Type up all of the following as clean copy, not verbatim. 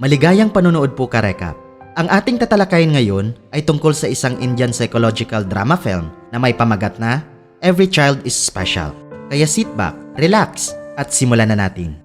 Maligayang panonood po ka-recap. Ang ating tatalakayin ngayon ay tungkol sa isang Indian psychological drama film na may pamagat na Every Child is Special. Kaya sit back, relax, at simulan na natin.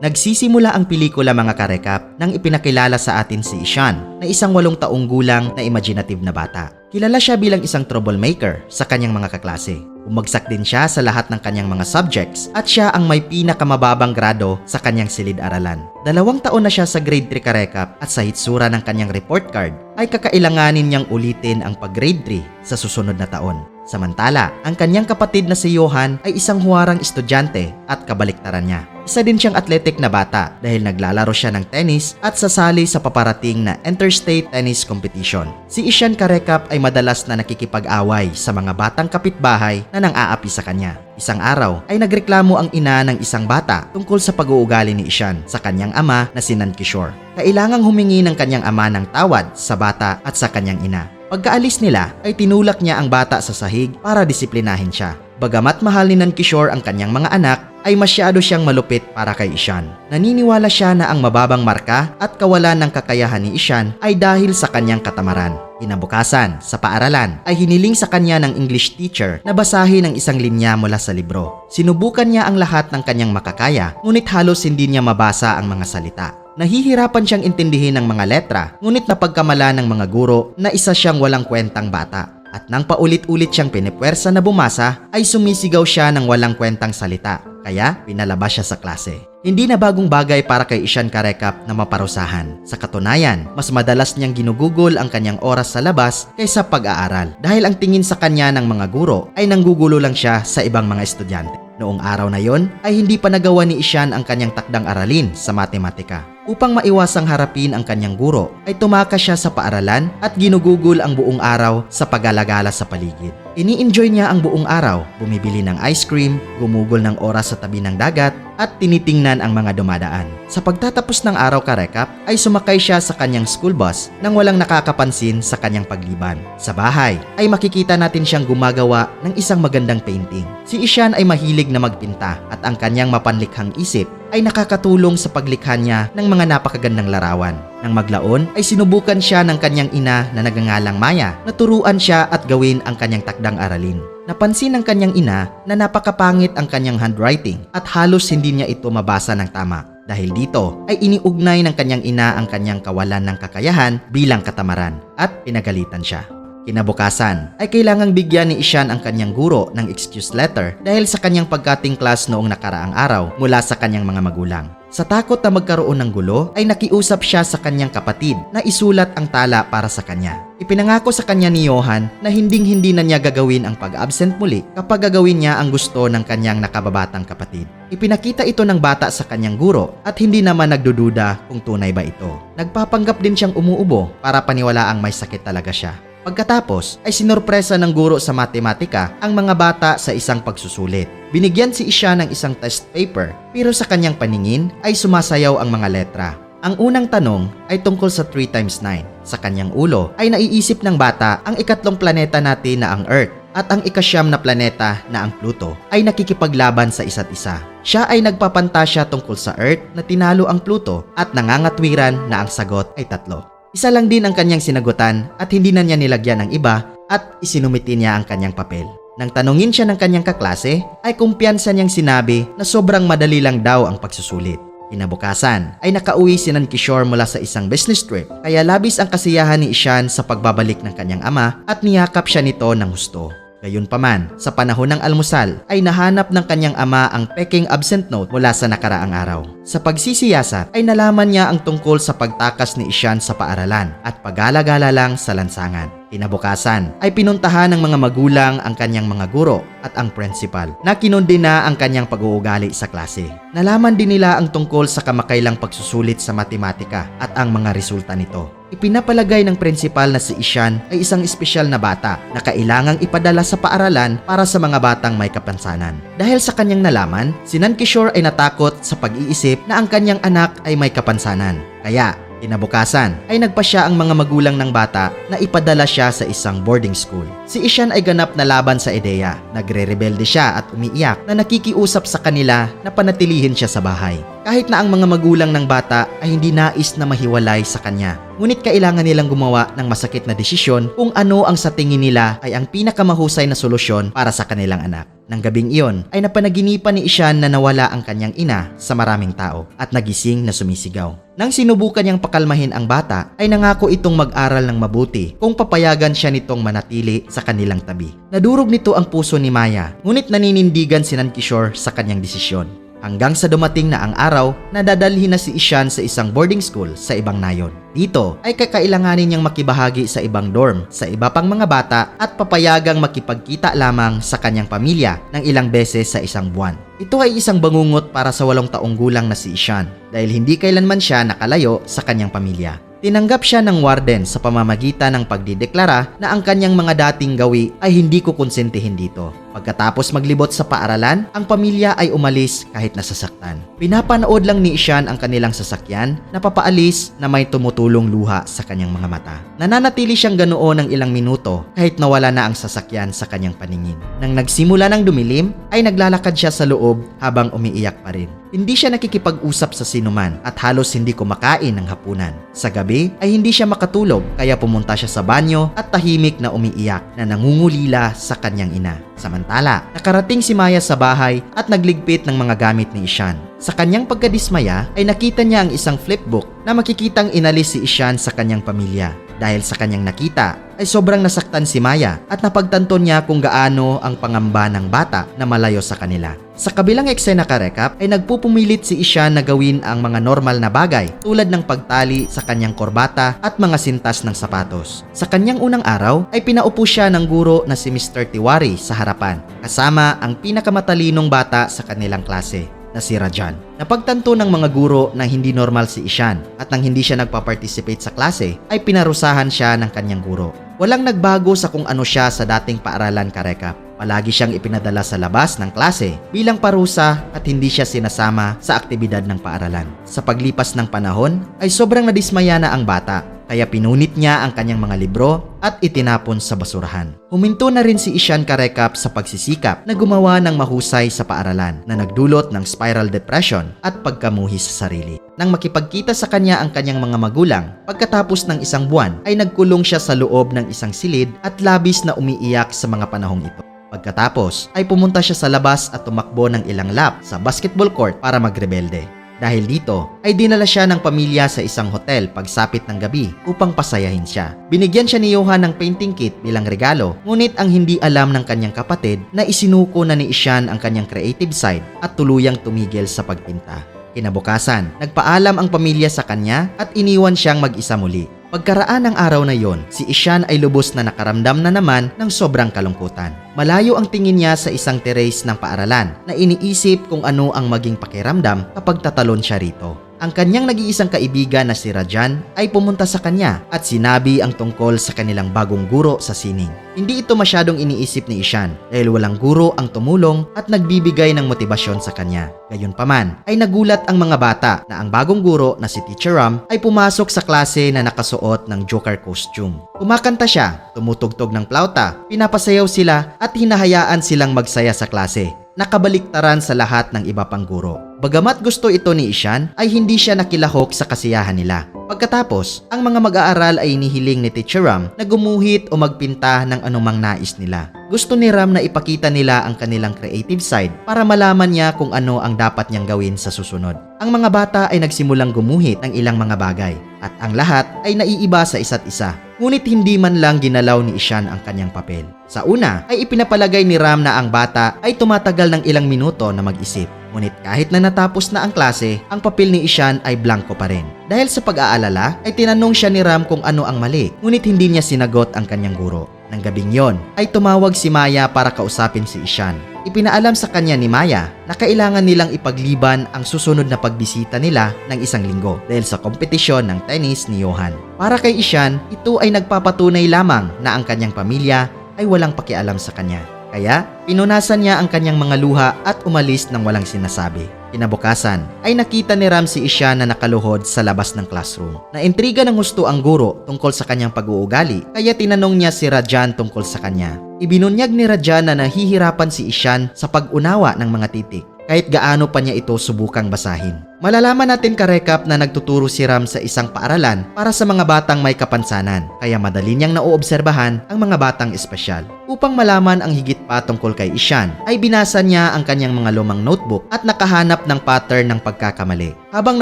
Nagsisimula ang pelikula mga ka-recap nang ipinakilala sa atin si Ishan na isang 8 taong gulang na imaginative na bata. Kilala siya bilang isang troublemaker sa kanyang mga kaklase. Umagsak din siya sa lahat ng kanyang mga subjects at siya ang may pinakamababang grado sa kanyang silid-aralan. 2 taon na siya sa grade 3 ka-recap at sa hitsura ng kanyang report card ay kakailanganin niyang ulitin ang pag-grade 3 sa susunod na taon. Samantala, ang kanyang kapatid na si Johan ay isang huwarang estudyante at kabaliktaran niya. Isa din siyang athletic na bata dahil naglalaro siya ng tennis at sasali sa paparating na interstate tennis competition. Si Ishan ka-recap ay madalas na nakikipag-away sa mga batang kapitbahay na nang-aapi sa kanya. Isang araw ay nagreklamo ang ina ng isang bata tungkol sa pag-uugali ni Ishan sa kanyang ama na si Nankishore. Kailangang humingi ng kanyang ama ng tawad sa bata at sa kanyang ina. Pagkaalis nila ay tinulak niya ang bata sa sahig para disiplinahin siya. Bagamat mahal ni Nankishore ang kanyang mga anak, ay masyado siyang malupit para kay Ishan. Naniniwala siya na ang mababang marka at kawalan ng kakayahan ni Ishan ay dahil sa kanyang katamaran. Kinabukasan, sa paaralan, ay hiniling sa kanya ng English teacher na basahin ang isang linya mula sa libro. Sinubukan niya ang lahat ng kanyang makakaya, ngunit halos hindi niya mabasa ang mga salita. Nahihirapan siyang intindihin ang mga letra, ngunit napagkamala ng mga guro na isa siyang walang kwentang bata. At nang paulit-ulit siyang pinipwersa na bumasa, ay sumisigaw siya ng walang kwentang salita. Kaya pinalabas siya sa klase. Hindi na bagong bagay para kay Ishan ka-recap na maparusahan. Sa katunayan, mas madalas niyang ginugugol ang kanyang oras sa labas kaysa pag-aaral. Dahil ang tingin sa kanya ng mga guro ay nanggugulo lang siya sa ibang mga estudyante. Noong araw na yon ay hindi pa nagawa ni Ishan ang kanyang takdang aralin sa matematika. Upang maiwasang harapin ang kanyang guro, ay tumakas siya sa paaralan at ginugugol ang buong araw sa pag-alagala sa paligid. Ini-enjoy niya ang buong araw, bumibili ng ice cream, gumugol ng oras sa tabi ng dagat, at tinitingnan ang mga dumadaan. Sa pagtatapos ng araw ka-recap, ay sumakay siya sa kanyang school bus nang walang nakakapansin sa kanyang pagliban. Sa bahay, ay makikita natin siyang gumagawa ng isang magandang painting. Si Ishan ay mahilig na magpinta at ang kanyang mapanlikhang isip ay nakakatulong sa paglikha niya ng mga napakagandang larawan. Nang maglaon ay sinubukan siya ng kanyang ina na nagangalang Maya na turuan siya at gawin ang kanyang takdang aralin. Napansin ng kanyang ina na napakapangit ang kanyang handwriting at halos hindi niya ito mabasa ng tama. Dahil dito ay iniugnay ng kanyang ina ang kanyang kawalan ng kakayahan bilang katamaran at pinagalitan siya. Kinabukasan ay kailangang bigyan ni Ishan ang kanyang guro ng excuse letter dahil sa kanyang pagkating class noong nakaraang araw mula sa kanyang mga magulang. Sa takot na magkaroon ng gulo ay nakiusap siya sa kanyang kapatid na isulat ang tala para sa kanya. Ipinangako sa kanya ni Johan na hinding-hindi na niya gagawin ang pag-absent muli kapag gagawin niya ang gusto ng kanyang nakababatang kapatid. Ipinakita ito ng bata sa kanyang guro at hindi naman nagdududa kung tunay ba ito. Nagpapanggap din siyang umuubo para paniwalaang may sakit talaga siya. Pagkatapos ay sinurpresa ng guro sa matematika ang mga bata sa isang pagsusulit. Binigyan si Isha ng isang test paper pero sa kanyang paningin ay sumasayaw ang mga letra. Ang unang tanong ay tungkol sa 3 times 9. Sa kanyang ulo ay naiisip ng bata ang ikatlong planeta natin na ang Earth at ang ika-9 na planeta na ang Pluto ay nakikipaglaban sa isa't isa. Siya ay nagpapantasya tungkol sa Earth na tinalo ang Pluto at nangangatwiran na ang sagot ay 3. Isa lang din ang kanyang sinagutan at hindi na niya nilagyan ng iba at isinumiti niya ang kanyang papel. Nang tanungin siya ng kanyang kaklase, ay kumpiyansa niyang sinabi na sobrang madali lang daw ang pagsusulit. Kinabukasan ay nakauwi si Nankishore mula sa isang business trip kaya labis ang kasiyahan ni Ishan sa pagbabalik ng kanyang ama at niyakap siya nito ng husto. Gayunpaman, sa panahon ng almusal ay nahanap ng kanyang ama ang peking absent note mula sa nakaraang araw. Sa pagsisiyasat ay nalaman niya ang tungkol sa pagtakas ni Ishan sa paaralan at pag-alagala lang sa lansangan. Kinabukasan ay pinuntahan ng mga magulang ang kanyang mga guro at ang principal na kinundina ang kanyang pag-uugali sa klase. Nalaman din nila ang tungkol sa kamakailang pagsusulit sa matematika at ang mga resulta nito. Ipinapalagay ng principal na si Ishan ay isang espesyal na bata na kailangang ipadala sa paaralan para sa mga batang may kapansanan. Dahil sa kanyang nalaman, si Nankishore ay natakot sa pag-iisip na ang kanyang anak ay may kapansanan. Kaya Kinabukasan ay nagpa siya ang mga magulang ng bata na ipadala siya sa isang boarding school. Si Ishan ay ganap na laban sa ideya. Nagre-rebelde siya at umiiyak na nakikiusap sa kanila na panatilihin siya sa bahay. Kahit na ang mga magulang ng bata ay hindi nais na mahiwalay sa kanya. Ngunit kailangan nilang gumawa ng masakit na desisyon kung ano ang sa tingin nila ay ang pinakamahusay na solusyon para sa kanilang anak. Nang gabing iyon ay napanaginipan ni Ishan na nawala ang kanyang ina sa maraming tao at nagising na sumisigaw. Nang sinubukan niyang pakalmahin ang bata ay nangako itong mag-aral ng mabuti kung papayagan siya nitong manatili sa kanilang tabi. Nadurog nito ang puso ni Maya, ngunit naninindigan si Nankishore sa kanyang desisyon. Hanggang sa dumating na ang araw na dadalhin na si Ishan sa isang boarding school sa ibang nayon. Dito ay kakailanganin niyang makibahagi sa ibang dorm sa iba pang mga bata at papayagang makipagkita lamang sa kanyang pamilya ng ilang beses sa isang buwan. Ito ay isang bangungot para sa 8 taong gulang na si Ishan dahil hindi kailanman siya nakalayo sa kanyang pamilya. Tinanggap siya ng warden sa pamamagitan ng pagdideklara na ang kanyang mga dating gawi ay hindi kukonsentihin dito. Pagkatapos maglibot sa paaralan, ang pamilya ay umalis kahit nasasaktan. Pinapanood lang ni Ishan ang kanilang sasakyan na papaalis na may tumutulong luha sa kanyang mga mata. Nananatili siyang ganoon ng ilang minuto kahit nawala na ang sasakyan sa kanyang paningin. Nang nagsimula ng dumilim, ay naglalakad siya sa loob habang umiiyak pa rin. Hindi siya nakikipag-usap sa sinuman at halos hindi kumakain ng hapunan. Sa gabi ay hindi siya makatulog kaya pumunta siya sa banyo at tahimik na umiiyak na nangungulila sa kanyang ina. Samantala, nakarating si Maya sa bahay at nagligpit ng mga gamit ni Ishan. Sa kanyang pagkadismaya ay nakita niya ang isang flipbook na makikitang inalis si Ishan sa kanyang pamilya. Dahil sa kanyang nakita ay sobrang nasaktan si Maya at napagtanto niya kung gaano ang pangamba ng bata na malayo sa kanila. Sa kabilang eksena ka-recap ay nagpupumilit si Ishan na gawin ang mga normal na bagay tulad ng pagtali sa kanyang korbata at mga sintas ng sapatos. Sa kanyang unang araw ay pinaupo siya ng guro na si Mr. Tiwari sa harapan kasama ang pinakamatalinong bata sa kanilang klase na si Rajan. Napagtanto ng mga guro na hindi normal si Ishan at nang hindi siya nagpa-participate sa klase ay pinarusahan siya ng kanyang guro. Walang nagbago sa kung ano siya sa dating paaralan ka-recap. Palagi siyang ipinadala sa labas ng klase bilang parusa at hindi siya sinasama sa aktibidad ng paaralan. Sa paglipas ng panahon ay sobrang nadismaya na ang bata kaya pinunit niya ang kanyang mga libro at itinapon sa basurahan. Huminto na rin si Ishan ka-recap sa pagsisikap na gumawa ng mahusay sa paaralan na nagdulot ng spiral depression at pagkamuhi sa sarili. Nang makipagkita sa kanya ang kanyang mga magulang, pagkatapos ng isang buwan ay nagkulong siya sa loob ng isang silid at labis na umiiyak sa mga panahong ito. Pagkatapos ay pumunta siya sa labas at tumakbo ng ilang lap sa basketball court para magrebelde. Dahil dito ay dinala siya ng pamilya sa isang hotel pagsapit ng gabi upang pasayahin siya. Binigyan siya ni Johan ng painting kit bilang regalo, ngunit ang hindi alam ng kanyang kapatid na isinuko na ni Ishan ang kanyang creative side at tuluyang tumigil sa pagpinta. Kinabukasan, nagpaalam ang pamilya sa kanya at iniwan siyang mag-isa muli. Pagkaraan ng araw na yon, si Ishan ay lubos na nakaramdam na naman ng sobrang kalungkutan. Malayo ang tingin niya sa isang terrace ng paaralan na iniisip kung ano ang maging pakiramdam kapag tatalon siya rito. Ang kanyang nag-iisang kaibigan na si Rajan ay pumunta sa kanya at sinabi ang tungkol sa kanilang bagong guro sa sining. Hindi ito masyadong iniisip ni Ishan dahil walang guro ang tumulong at nagbibigay ng motibasyon sa kanya. Gayunpaman ay nagulat ang mga bata na ang bagong guro na si Teacher Ram ay pumasok sa klase na nakasuot ng Joker costume. Kumakanta siya, tumutugtog ng plauta, pinapasayaw sila at hinahayaan silang magsaya sa klase. Nakabaliktaran sa lahat ng iba pang guro. Bagamat gusto ito ni Ishan, ay hindi siya nakilahok sa kasiyahan nila. Pagkatapos, ang mga mag-aaral ay inihiling ni Teacher Ram na gumuhit o magpinta ng anumang nais nila. Gusto ni Ram na ipakita nila ang kanilang creative side para malaman niya kung ano ang dapat niyang gawin sa susunod. Ang mga bata ay nagsimulang gumuhit ng ilang mga bagay at ang lahat ay naiiba sa isa't isa. Ngunit hindi man lang ginalaw ni Ishan ang kanyang papel. Sa una ay ipinapalagay ni Ram na ang bata ay tumatagal ng ilang minuto na mag-isip. Ngunit kahit na natapos na ang klase, ang papel ni Ishan ay blanko pa rin. Dahil sa pag-aalala ay tinanong siya ni Ram kung ano ang mali, ngunit hindi niya sinagot ang kanyang guro. Nang gabing yon ay tumawag si Maya para kausapin si Ishan. Ipinaalam sa kanya ni Maya na kailangan nilang ipagliban ang susunod na pagbisita nila ng isang linggo dahil sa kompetisyon ng tennis ni Johan. Para kay Ishan, ito ay nagpapatunay lamang na ang kanyang pamilya ay walang pakialam sa kanya. Kaya, pinunasan niya ang kanyang mga luha at umalis ng walang sinasabi. Kinabukasan ay nakita ni Ram si Ishan na nakaluhod sa labas ng classroom. Naintriga ng gusto ang guro tungkol sa kanyang pag-uugali kaya tinanong niya si Rajan tungkol sa kanya. Ibinunyag ni Rajan na nahihirapan si Ishan sa pag-unawa ng mga titik kahit gaano pa niya ito subukang basahin. Malalaman natin karekap na nagtuturo si Ram sa isang paaralan para sa mga batang may kapansanan kaya madali niyang nauobserbahan ang mga batang espesyal. Upang malaman ang higit pa tungkol kay Ishan ay binasa niya ang kanyang mga lumang notebook at nakahanap ng pattern ng pagkakamali. Habang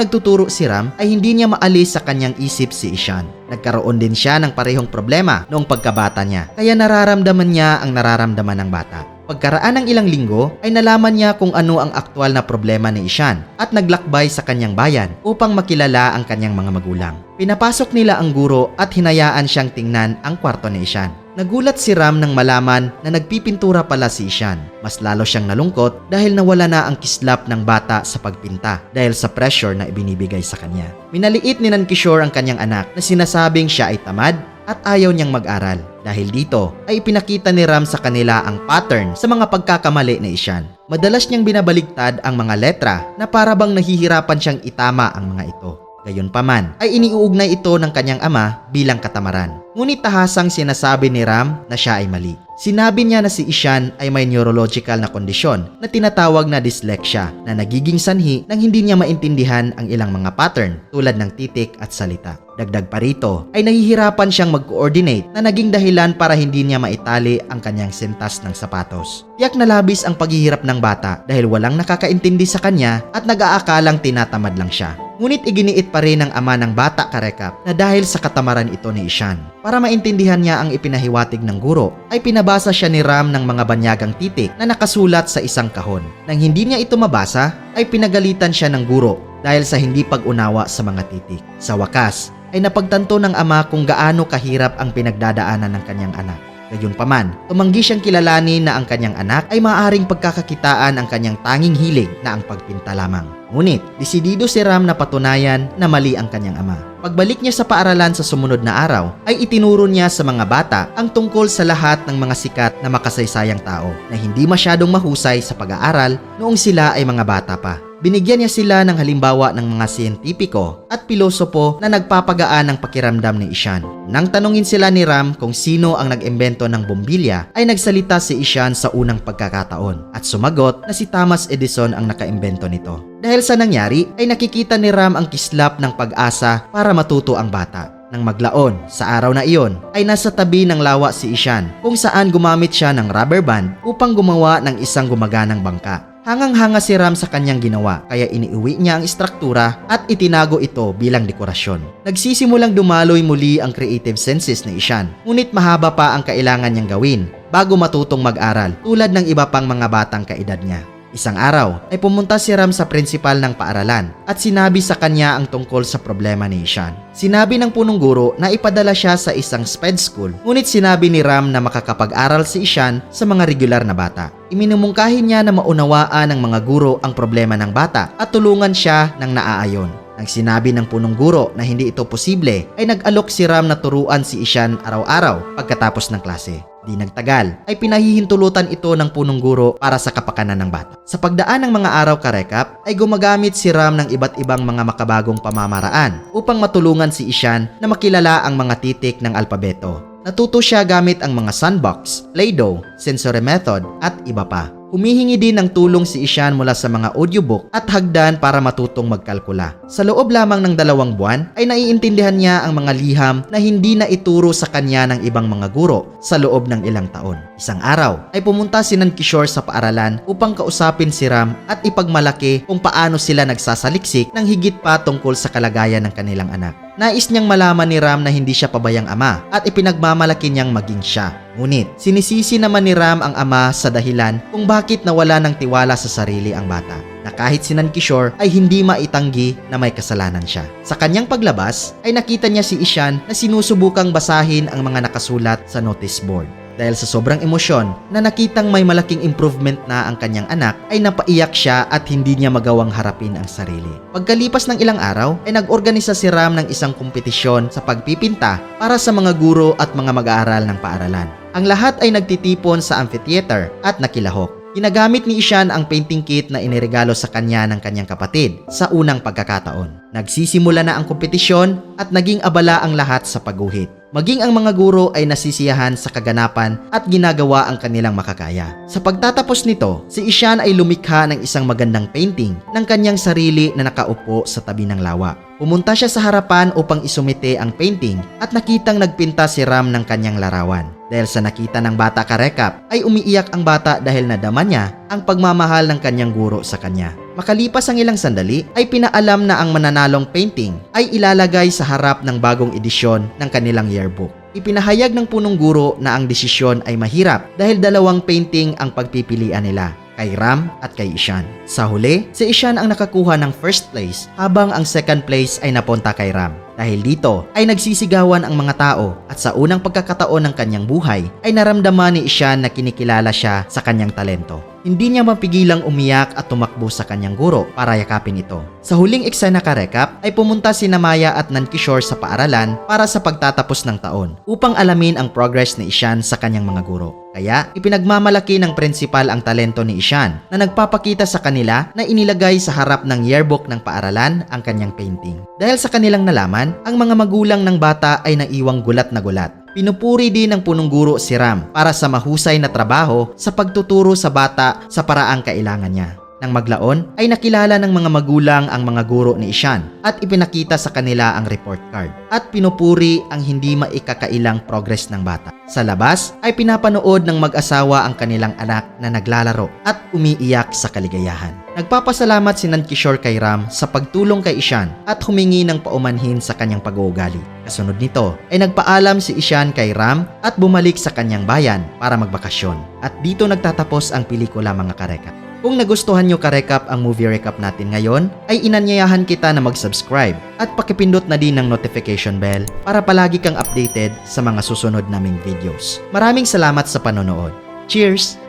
nagtuturo si Ram ay hindi niya maalis sa kanyang isip si Ishan. Nagkaroon din siya ng parehong problema noong pagkabata niya kaya nararamdaman niya ang nararamdaman ng bata. Pagkaraan ng ilang linggo ay nalaman niya kung ano ang aktwal na problema ni Ishan at naglakbay sa kanyang bayan upang makilala ang kanyang mga magulang. Pinapasok nila ang guro at hinayaan siyang tingnan ang kwarto ni Ishan. Nagulat si Ram nang malaman na nagpipintura pala si Ishan. Mas lalo siyang nalungkot dahil nawala na ang kislap ng bata sa pagpinta dahil sa pressure na ibinibigay sa kanya. Minaliit ni Nankishore ang kanyang anak na sinasabing siya ay tamad at ayaw niyang mag-aral. Dahil dito ay ipinakita ni Ram sa kanila ang pattern sa mga pagkakamali ni Ishan. Madalas niyang binabaligtad ang mga letra na para bang nahihirapan siyang itama ang mga ito. Gayunpaman ay iniuugnay ito ng kanyang ama bilang katamaran. Ngunit tahasang sinasabi ni Ram na siya ay mali. Sinabi niya na si Ishan ay may neurological na kondisyon na tinatawag na dyslexia na nagiging sanhi nang hindi niya maintindihan ang ilang mga pattern tulad ng titik at salita. Dagdag pa rito ay nahihirapan siyang mag-coordinate na naging dahilan para hindi niya maitali ang kanyang sintas ng sapatos. Tiyak na labis ang paghihirap ng bata dahil walang nakakaintindi sa kanya at nag-aakalang tinatamad lang siya. Ngunit iginiit pa rin ng ama ng bata karekap na dahil sa katamaran ito ni Ishan. Para maintindihan niya ang ipinahiwatig ng guro, ay pinabasa siya ni Ram ng mga banyagang titik na nakasulat sa isang kahon. Nang hindi niya ito mabasa, ay pinagalitan siya ng guro dahil sa hindi pag-unawa sa mga titik. Sa wakas, ay napagtanto ng ama kung gaano kahirap ang pinagdadaanan ng kanyang anak. Gayunpaman, tumanggi siyang kilalanin na ang kanyang anak ay maaaring pagkakakitaan ang kanyang tanging hilig na ang pagpinta lamang. Ngunit, desidido si Ram na patunayan na mali ang kanyang ama. Pagbalik niya sa paaralan sa sumunod na araw, ay itinuro niya sa mga bata ang tungkol sa lahat ng mga sikat na makasaysayang tao na hindi masyadong mahusay sa pag-aaral noong sila ay mga bata pa. Binigyan niya sila ng halimbawa ng mga siyentipiko at pilosopo na nagpapagaan ng pakiramdam ni Ishan. Nang tanungin sila ni Ram kung sino ang nag-imbento ng bombilya, ay nagsalita si Ishan sa unang pagkakataon at sumagot na si Thomas Edison ang nakaimbento nito. Dahil sa nangyari, ay nakikita ni Ram ang kislap ng pag-asa para matuto ang bata. Nang maglaon, sa araw na iyon, ay nasa tabi ng lawa si Ishan kung saan gumamit siya ng rubber band upang gumawa ng isang gumaganang bangka. Hangang-hanga si Ram sa kanyang ginawa kaya iniuwi niya ang istruktura at itinago ito bilang dekorasyon. Nagsisimulang dumaloy muli ang creative senses ni Ishan, ngunit mahaba pa ang kailangan niyang gawin bago matutong mag-aral tulad ng iba pang mga batang kaedad niya. Isang araw ay pumunta si Ram sa prinsipal ng paaralan at sinabi sa kanya ang tungkol sa problema ni Ishan. Sinabi ng punong guro na ipadala siya sa isang sped school, ngunit sinabi ni Ram na makakapag-aral si Ishan sa mga regular na bata. Iminumungkahin niya na maunawaan ng mga guro ang problema ng bata at tulungan siya ng naaayon. Nang sinabi ng punong guro na hindi ito posible, ay nag-alok si Ram na turuan si Ishan araw-araw pagkatapos ng klase. Di nagtagal, ay pinahihintulutan ito ng punong guro para sa kapakanan ng bata. Sa pagdaan ng mga araw karekap, ay gumagamit si Ram ng iba't ibang mga makabagong pamamaraan upang matulungan si Ishan na makilala ang mga titik ng alpabeto. Natuto siya gamit ang mga sandbox, Play-Doh, sensory method at iba pa. Humihingi din ng tulong si Ishan mula sa mga audiobook at hagdan para matutong magkalkula. Sa loob lamang ng 2 buwan ay naiintindihan niya ang mga liham na hindi na ituro sa kanya ng ibang mga guro sa loob ng ilang taon. Isang araw ay pumunta si Nankishore sa paaralan upang kausapin si Ram at ipagmalaki kung paano sila nagsasaliksik ng higit pa tungkol sa kalagayan ng kanilang anak. Nais niyang malaman ni Ram na hindi siya pabayang ama at ipinagmamalaki niyang maging siya. Ngunit, sinisisi naman ni Ram ang ama sa dahilan kung bakit nawala ng tiwala sa sarili ang bata. Na kahit si Nankishore ay hindi maitanggi na may kasalanan siya. Sa kanyang paglabas, ay nakita niya si Ishan na sinusubukang basahin ang mga nakasulat sa notice board. Dahil sa sobrang emosyon na nakitang may malaking improvement na ang kanyang anak, ay napaiyak siya at hindi niya magawang harapin ang sarili. Pagkalipas ng ilang araw, ay nag-organisa si Ram ng isang kompetisyon sa pagpipinta para sa mga guro at mga mag-aaral ng paaralan. Ang lahat ay nagtitipon sa amphitheater at nakilahok. Ginagamit ni Ishan ang painting kit na iniregalo sa kanya ng kanyang kapatid sa unang pagkakataon. Nagsisimula na ang kompetisyon at naging abala ang lahat sa pagguhit. Maging ang mga guro ay nasisiyahan sa kaganapan at ginagawa ang kanilang makakaya. Sa pagtatapos nito, si Ishan ay lumikha ng isang magandang painting ng kanyang sarili na nakaupo sa tabi ng lawa. Pumunta siya sa harapan upang isumite ang painting at nakitang nagpinta si Ram ng kanyang larawan. Dahil sa nakita ng bata karekap, ay umiiyak ang bata dahil nadama niya ang pagmamahal ng kanyang guro sa kanya. Makalipas ang ilang sandali, ay pinaalam na ang mananalong painting ay ilalagay sa harap ng bagong edisyon ng kanilang yearbook. Ipinahayag ng punong guro na ang desisyon ay mahirap dahil dalawang painting ang pagpipilian nila, kay Ram at kay Ishan. Sa huli, si Ishan ang nakakuha ng first place habang ang second place ay napunta kay Ram. Dahil dito ay nagsisigawan ang mga tao at sa unang pagkakataon ng kanyang buhay ay naramdaman ni Ishan na kinikilala siya sa kanyang talento. Hindi niya mapigilang umiyak at tumakbo sa kanyang guro para yakapin ito. Sa huling eksena karekap ay pumunta si Maya at Nankishore sa paaralan para sa pagtatapos ng taon upang alamin ang progress ni Ishan sa kanyang mga guro. Kaya ipinagmamalaki ng prinsipal ang talento ni Ishan na nagpapakita sa kanila na inilagay sa harap ng yearbook ng paaralan ang kanyang painting. Dahil sa kanilang nalaman, ang mga magulang ng bata ay naiwang gulat na gulat. Pinupuri din ng punong guro si Ram para sa mahusay na trabaho sa pagtuturo sa bata sa paraang kailangan niya. Nang maglaon ay nakilala ng mga magulang ang mga guro ni Ishan at ipinakita sa kanila ang report card at pinupuri ang hindi maikakailang progress ng bata. Sa labas ay pinapanood ng mag-asawa ang kanilang anak na naglalaro at umiiyak sa kaligayahan. Nagpapasalamat si Nankishore kay Ram sa pagtulong kay Ishan at humingi ng paumanhin sa kanyang pag-uugali. Kasunod nito ay nagpaalam si Ishan kay Ram at bumalik sa kanyang bayan para magbakasyon. At dito nagtatapos ang pelikula mga karekap. Kung nagustuhan nyo karekap ang movie recap natin ngayon, ay inanyayahan kita na mag-subscribe at pakipindot na din ng notification bell para palagi kang updated sa mga susunod naming videos. Maraming salamat sa panonood. Cheers!